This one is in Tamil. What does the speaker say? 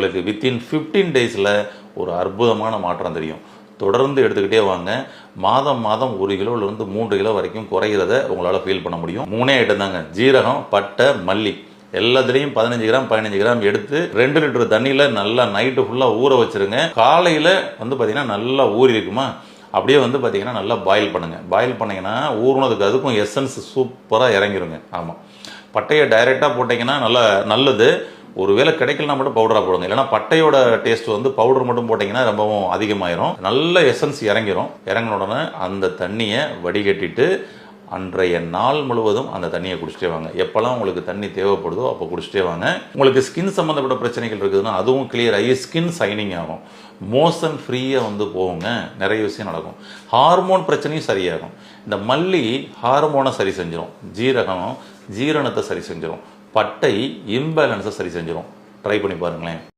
உங்களுக்கு வித்தின் 15 டேஸில் ஒரு அற்புதமான மாற்றம் தெரியும். தொடர்ந்து எடுத்துக்கிட்டே வாங்க. மாதம் மாதம் 1 கிலோலேருந்து 3 கிலோ வரைக்கும் குறைகிறத உங்களால் ஃபீல் பண்ண முடியும். 3 ஐட்டம் தாங்க. ஜீரகம், பட்டை, மல்லி எல்லாத்துலேயும் 15 கிராம் 15 கிராம் எடுத்து 2 லிட்டர் தண்ணியில் நல்லா நைட்டு ஃபுல்லாக ஊற வச்சுருங்க. காலையில் பார்த்தீங்கன்னா நல்லா ஊறி இருக்குமா, அப்படியே பார்த்தீங்கன்னா நல்லா பாயில் பண்ணுங்கள். பாயில் பண்ணிங்கன்னா ஊறினதுக்கு அதுக்கும் எசன்ஸ் சூப்பராக இறங்கிருங்க. ஆமாம், பட்டையை டைரெக்டாக போட்டிங்கன்னா நல்லது. ஒருவேளை கிடைக்கலனா மட்டும் பவுடராக போடுங்க. இல்லைனா பட்டையோட டேஸ்ட் பவுடர் மட்டும் போட்டிங்கன்னா ரொம்பவும் அதிகமாயிரும். நல்ல எசன்ஸ் இறங்கிரும். இறங்கின உடனே அந்த தண்ணியை வடிகட்டிட்டு அன்றைய நாள் முழுவதும் அந்த தண்ணியை குடிச்சிட்டே வாங்க. எப்போல்லாம் உங்களுக்கு தண்ணி தேவைப்படுதோ அப்போ குடிச்சிட்டே வாங்க. உங்களுக்கு ஸ்கின் சம்மந்தப்பட்ட பிரச்சனைகள் இருக்குதுன்னா அதுவும் கிளியர் ஆகி ஸ்கின் சைனிங் ஆகும். மோஷன் ஃப்ரீயாக போகுங்க. நிறைய விஷயம் நடக்கும். ஹார்மோன் பிரச்சனையும் சரியாகும். இந்த மல்லி ஹார்மோனை சரி செஞ்சிடும். ஜீரகம் ஜீரணத்தை சரி செஞ்சிடும். பட்டை இம்பேலன்ஸை சரி செஞ்சிடும். ட்ரை பண்ணி பாருங்களேன்.